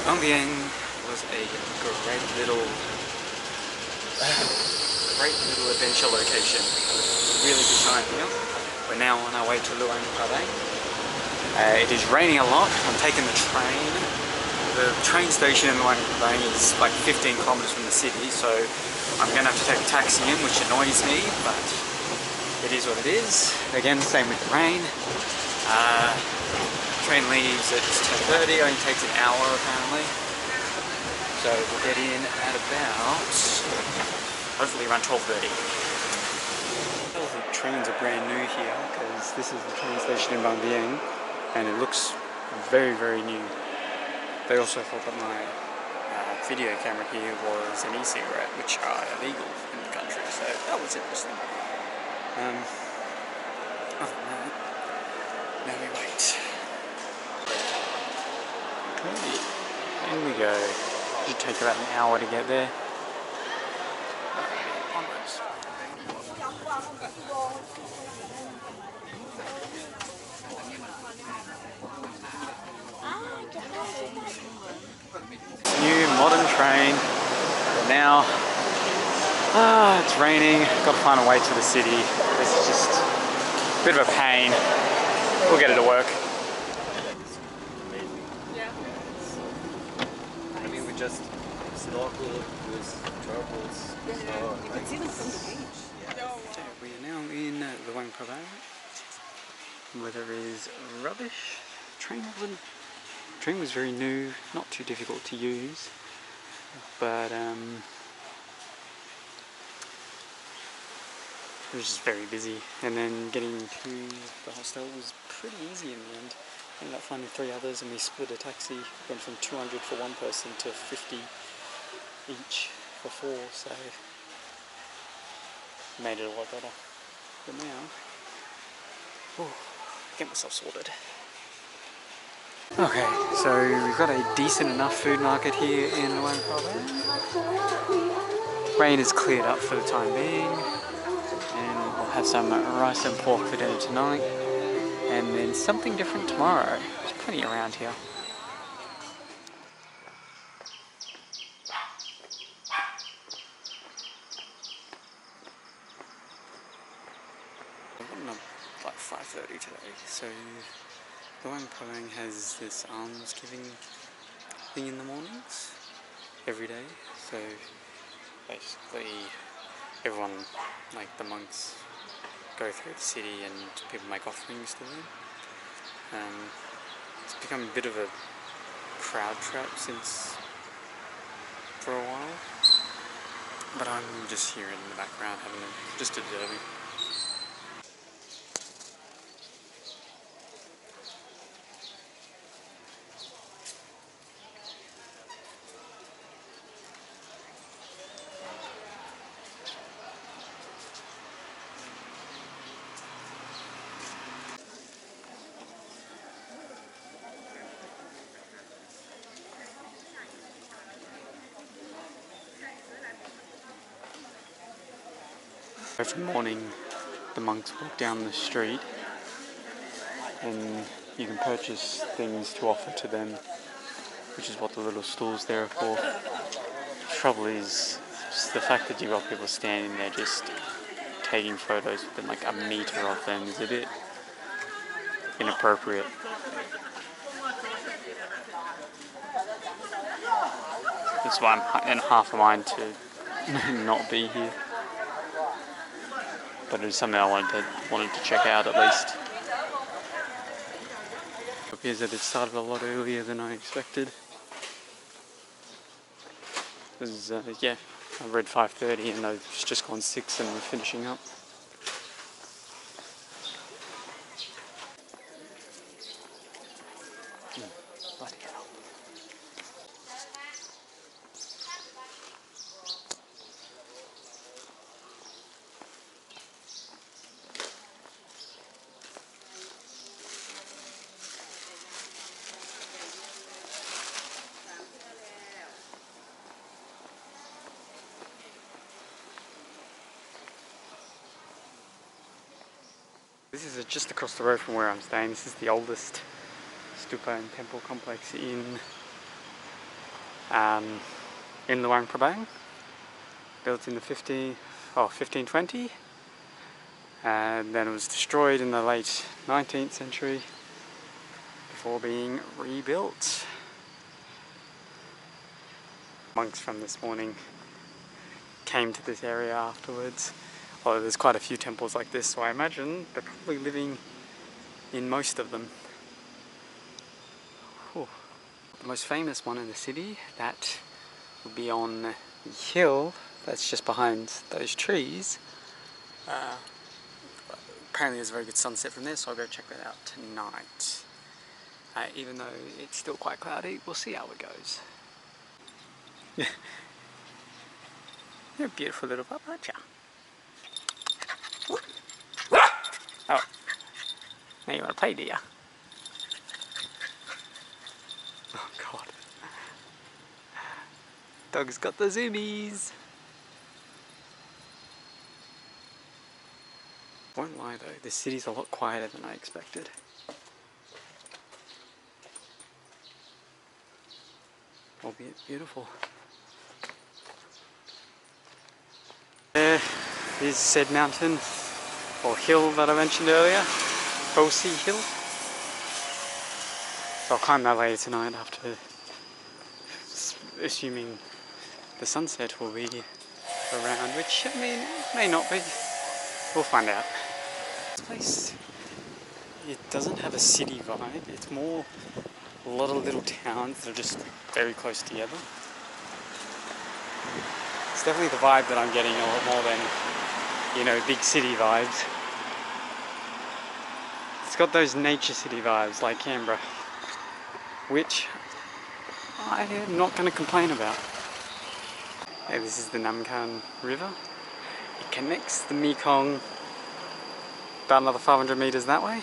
Vang Vieng was a great little adventure location. Really good time here. We're now on our way to Luang Prabang. It is raining a lot. I'm taking the train. The train station in Luang Prabang is like 15 kilometers from the city, so I'm going to have to take a taxi in, which annoys me, but it is what it is. Again, same with the rain. Train leaves at 10:30, only takes an hour apparently. So we'll get in at about, hopefully around 12:30. The trains are brand new here because this is the train station in Vang Vieng and it looks very, very new. They also thought that my video camera here was an e-cigarette, which are illegal in the country, so that was interesting. Other than that, now we wait. Okay, in we go. Should take about an hour to get there. Onwards. New modern train. But now, it's raining. Got to find a way to the city. This is just a bit of a pain. We'll get it to work. I mean, we just snorkel with turtles. So, You can see them from the beach. Okay, we are now in Luang Prabang. Weather is rubbish. Train was very new, not too difficult to use, but it was just very busy. And then getting to the hostel was pretty easy in the end. Ended up finding 3 others and we split a taxi. Went from 200 for one person to 50 each for 4, so made it a lot better. But now, get myself sorted. Okay, so we've got a decent enough food market here in Luang Prabang. Rain has cleared up for the time being, and we'll have some rice and pork for dinner tonight, and then something different tomorrow. There's plenty around here. I've gotten up like 5:30 today, so Luang Prabang has this alms giving thing in the mornings, every day. So basically everyone, like the monks, go through the city and people make offerings to them. It's become a bit of a crowd trap for a while, but I'm just here in the background having just observing. Every morning the monks walk down the street and you can purchase things to offer to them, which is what the little stalls there are for. The trouble is just the fact that you've got people standing there just taking photos within like a meter of them is a bit inappropriate. That's why I'm in half a mind to not be here. But it's something I wanted to check out at least. It appears that it started a lot earlier than I expected. Because, yeah, I read 5:30 and it's just gone 6 and we're finishing up. Bloody hell. This is just across the road from where I'm staying. This is the oldest stupa and temple complex in in Luang Prabang, built in the 1520, and then it was destroyed in the late 19th century before being rebuilt. Monks from this morning came to this area afterwards. Although there's quite a few temples like this, so I imagine they're probably living in most of them. Whew. The most famous one in the city, that would be on the hill that's just behind those trees. Apparently there's a very good sunset from there, so I'll go check that out tonight. Even though it's still quite cloudy, we'll see how it goes. You're a beautiful little pup, aren't you? Oh, now you want to play, do you? Oh God. Dog's got the zoomies. Won't lie though, this city's a lot quieter than I expected. Albeit beautiful. There is said mountain or hill that I mentioned earlier, Phousi Hill. So I'll climb that later tonight after, assuming the sunset will be around, which I mean, may not be. We'll find out. This place, it doesn't have a city vibe, it's more a lot of little towns that are just very close together. It's definitely the vibe that I'm getting a lot more than, you know, big city vibes. It's got those nature city vibes like Canberra, which I am not going to complain about. Hey, this is the Namkan River. It connects the Mekong about another 500 meters that way.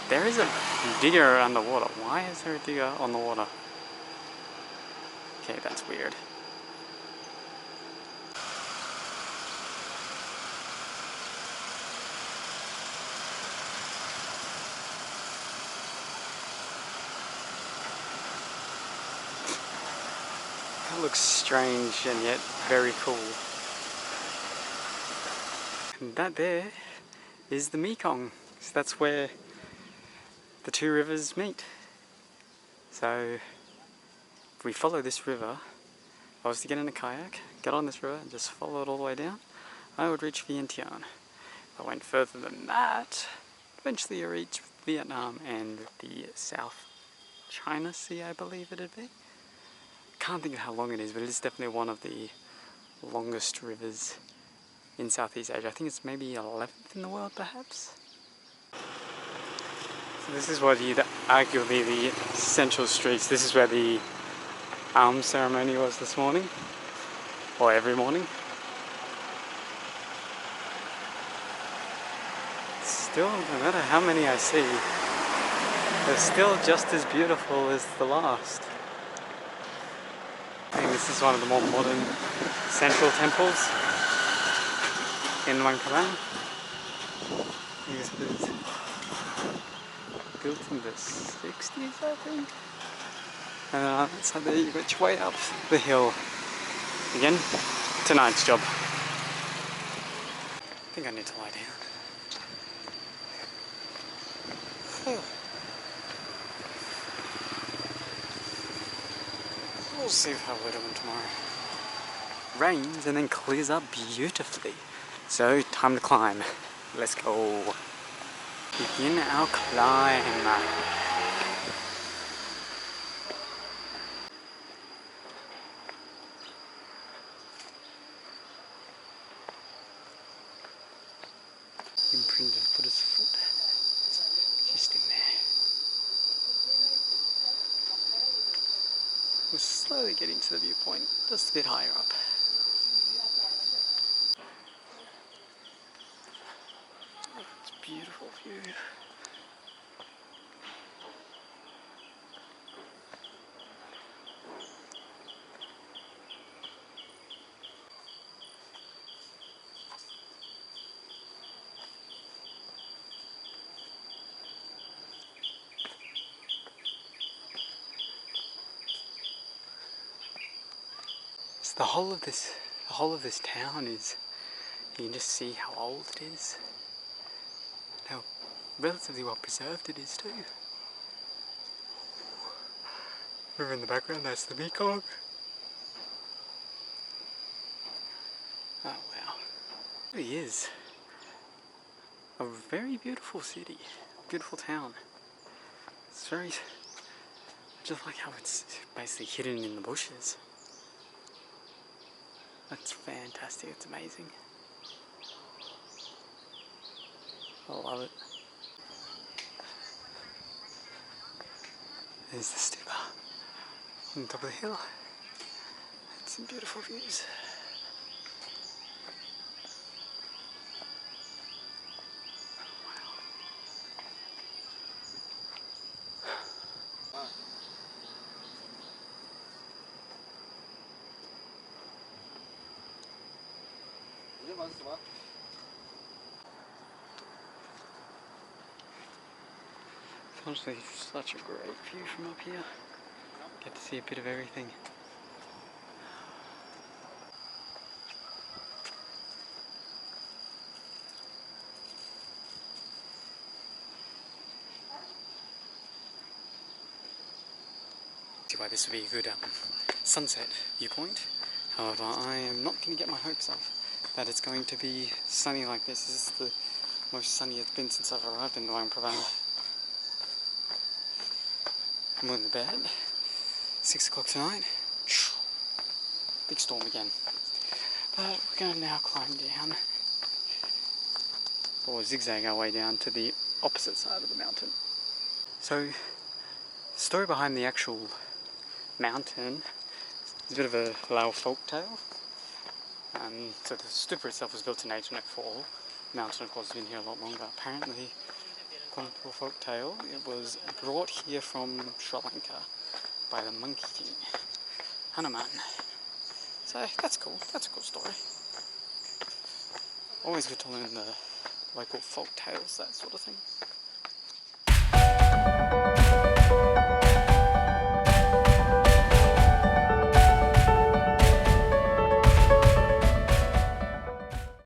There is a digger underwater. Why is there a digger on the water? Okay, that's weird. That looks strange and yet very cool. And that there is the Mekong. So that's where the two rivers meet. So if we follow this river, if I was to get in a kayak, get on this river and just follow it all the way down, I would reach Vientiane. If I went further than that, eventually I reach Vietnam and the South China Sea, I believe it'd be. Can't think of how long it is, but it is definitely one of the longest rivers in Southeast Asia. I think it's maybe 11th in the world, perhaps. So this is what you'd arguably the central streets. This is where the Alms Ceremony was this morning, or every morning. Still, no matter how many I see, they're still just as beautiful as the last. I think this is one of the more modern central temples in Luang Prabang. This was built in the 60s, I think. And then on that side there you reach way up the hill. Again, tonight's job. I think I need to lie down. We'll see how we're doing tomorrow. Rains and then clears up beautifully. So, time to climb. Let's go. Begin our climb. Imprinted Buddha's foot. Just in there. We're slowly getting to the viewpoint, just a bit higher up. Oh, it's a beautiful view. The whole of this town is, you can just see how old it is, how relatively well preserved it is too. Over in the background, that's the Mekong. Oh wow. It really is a very beautiful city, beautiful town. It's very, I just like how it's basically hidden in the bushes. That's fantastic, it's amazing. I love it. There's the steeper on top of the hill. It's some beautiful views. Honestly, such a great view from up here. Get to see a bit of everything. See why this would be a good sunset viewpoint. However, I am not going to get my hopes up that it's going to be sunny like this. This is the most sunny it's been since I've arrived in Luang Prabang. I'm going to bed. 6 o'clock tonight. Big storm again. But we're going to now climb down, or zigzag our way down to the opposite side of the mountain. So, the story behind the actual mountain is a bit of a Lao folk tale. So the stupa itself was built in 1804. The mountain, of course, has been here a lot longer. Apparently, according to a folk tale, it was brought here from Sri Lanka by the Monkey King, Hanuman. So that's cool. That's a cool story. Always good to learn the local folk tales, that sort of thing.